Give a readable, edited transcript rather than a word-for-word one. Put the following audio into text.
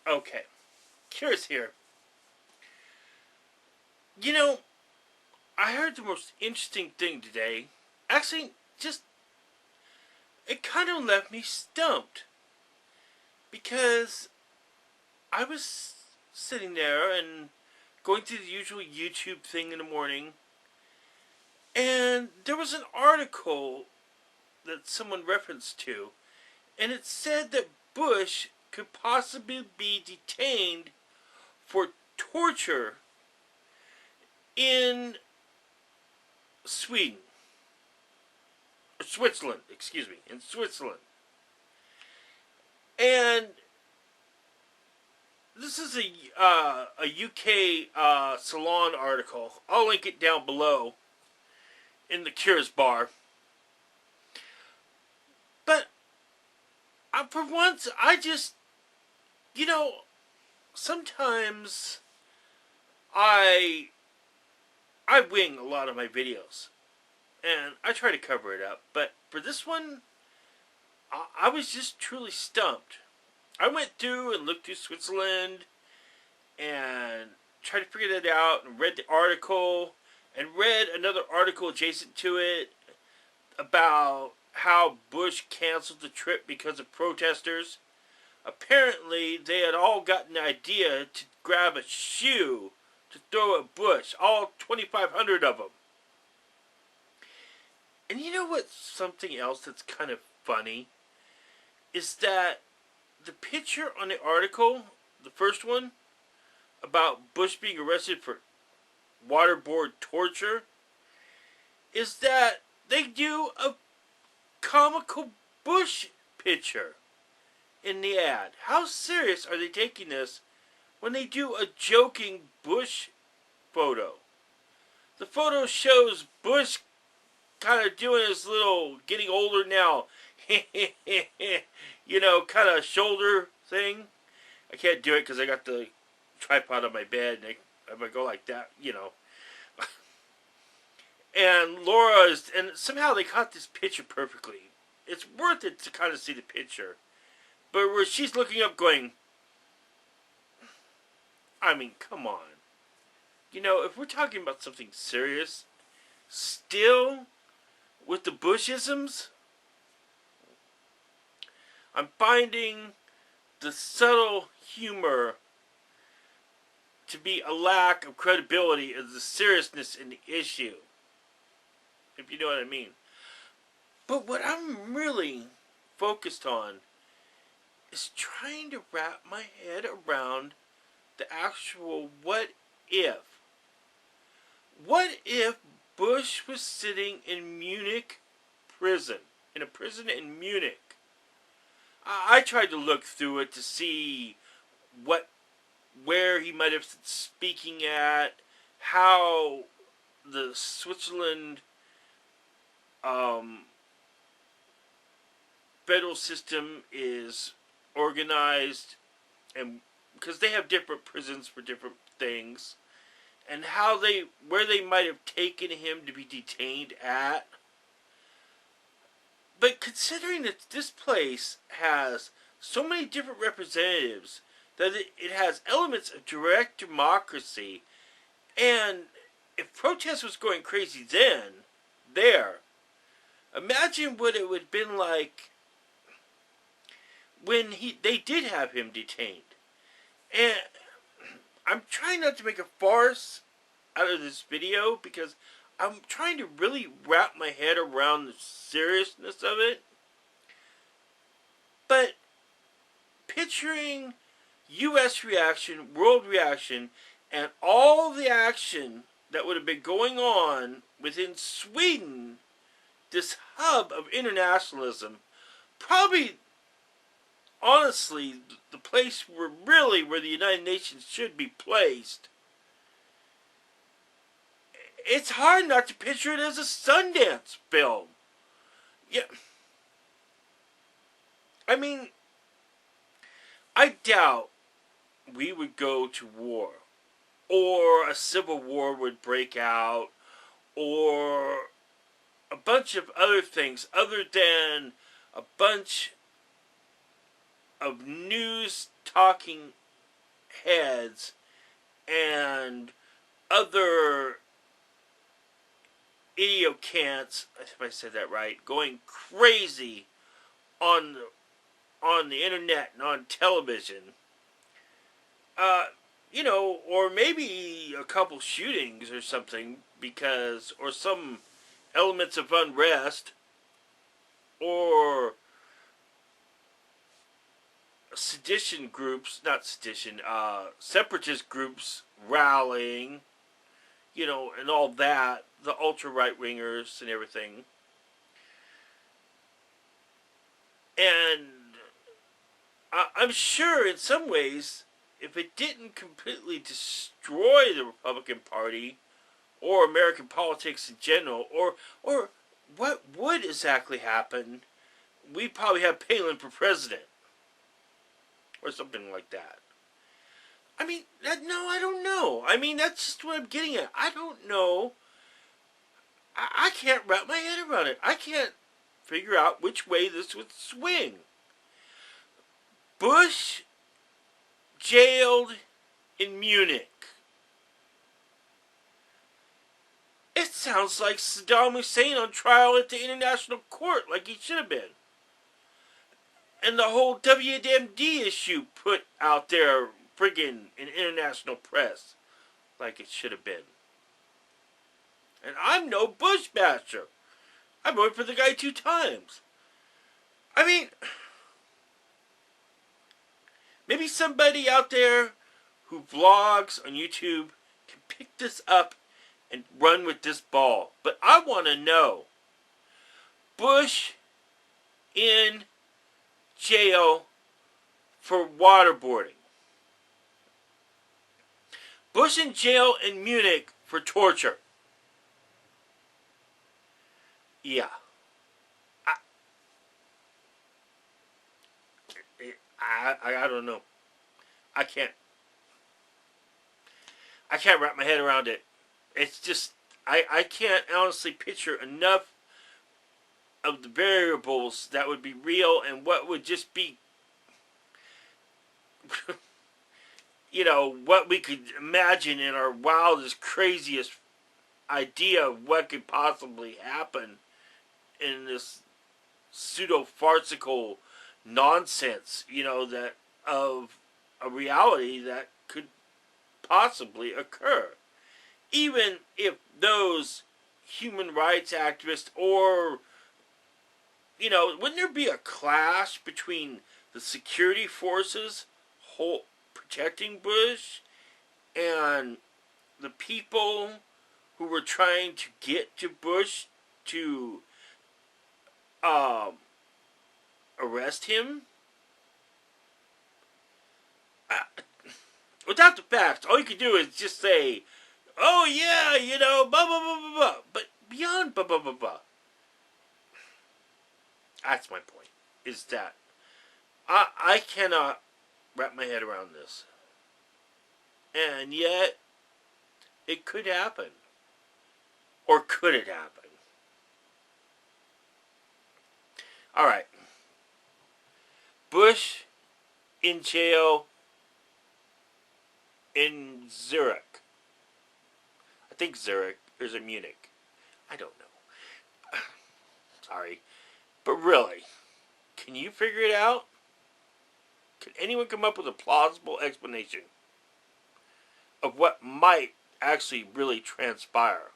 Okay. Curious here. You know, I heard the most interesting thing today. Actually, just, it kind of left me stumped. Because I was sitting there and going through the usual YouTube thing in the morning. And there was an article that someone referenced to. And it said that Bush could possibly be detained for torture in Sweden. Switzerland, excuse me, in Switzerland. And this is a UK salon article. I'll link it down below in the Cures bar. But for once, I just, sometimes I wing a lot of my videos. And I try to cover it up. But for this one, I was just truly stumped. I went through and looked through Switzerland and tried to figure that out and read the article and read another article adjacent to it about how Bush canceled the trip because of protesters. Apparently, they had all gotten the idea to grab a shoe to throw at Bush, all 2,500 of them. And you know what's something else that's kind of funny? Is that the picture on the article, the first one, about Bush being arrested for waterboard torture, is that they do a comical Bush picture in the ad. How serious are they taking this when they do a joking Bush photo? The photo shows Bush kind of doing his little, getting older now, kind of shoulder thing. I can't do it because I got the tripod on my bed, and I go like that, And Laura is, and somehow they caught this picture perfectly. It's worth it to kind of see the picture. But where she's looking up going, I mean, come on. If we're talking about something serious, still with the Bushisms, I'm finding the subtle humor to be a lack of credibility of the seriousness in the issue. If you know what I mean. But what I'm really focused on is trying to wrap my head around the actual what if. What if Bush was sitting in Munich prison, in a prison in Munich? I tried to look through it to see where he might have been speaking at, how the Switzerland federal system is organized, and because they have different prisons for different things, and where they might have taken him to be detained at. But considering that this place has so many different representatives, that it has elements of direct democracy, and if protest was going crazy imagine what it would have been like when they did have him detained. And I'm trying not to make a farce out of this video because I'm trying to really wrap my head around the seriousness of it. But picturing U.S. reaction, world reaction, and all the action that would have been going on within Sweden, this hub of internationalism, probably, honestly, the place where the United Nations should be placed. It's hard not to picture it as a Sundance film. Yeah. I mean, I doubt we would go to war, or a civil war would break out, or a bunch of other things other than a bunch of news talking heads and other idiocants, if I said that right, going crazy on the internet and on television. You know, or maybe a couple shootings or something, because, or some elements of unrest, or sedition groups, not sedition, separatist groups rallying, you know, and all that, the ultra right wingers and everything. And I'm sure in some ways, if it didn't completely destroy the Republican Party or American politics in general, or what would exactly happen, we'd probably have Palin for president or something like that. I mean, no, I don't know. I mean, that's just what I'm getting at. I don't know. I can't wrap my head around it. I can't figure out which way this would swing. Bush jailed in Munich. It sounds like Saddam Hussein on trial at the International Court, like he should have been. And the whole WMD issue put out there friggin' in international press, like it should have been. And I'm no Bush basher. I voted for the guy 2 times. I mean, maybe somebody out there who vlogs on YouTube can pick this up and run with this ball. But I want to know, Bush in jail for waterboarding. Bush in jail in Munich for torture. Yeah. I don't know. I can't wrap my head around it. It's just, I can't honestly picture enough of the variables that would be real and what would just be, you know, what we could imagine in our wildest, craziest idea of what could possibly happen in this pseudo-farcical nonsense, you know, that of a reality that could possibly occur. Even if those human rights activists, or, you know, wouldn't there be a clash between the security forces protecting Bush and the people who were trying to get to Bush to arrest him? Without the facts, all you can do is just say, oh yeah, you know, blah, blah, blah, blah, blah. But beyond blah, blah, blah, blah. That's my point, is that I cannot wrap my head around this. And yet, it could happen. Or could it happen? Alright. Bush in jail in Zürich. I think Zürich. Or is it Munich? I don't know. Sorry. But really, can you figure it out? Can anyone come up with a plausible explanation of what might actually really transpire?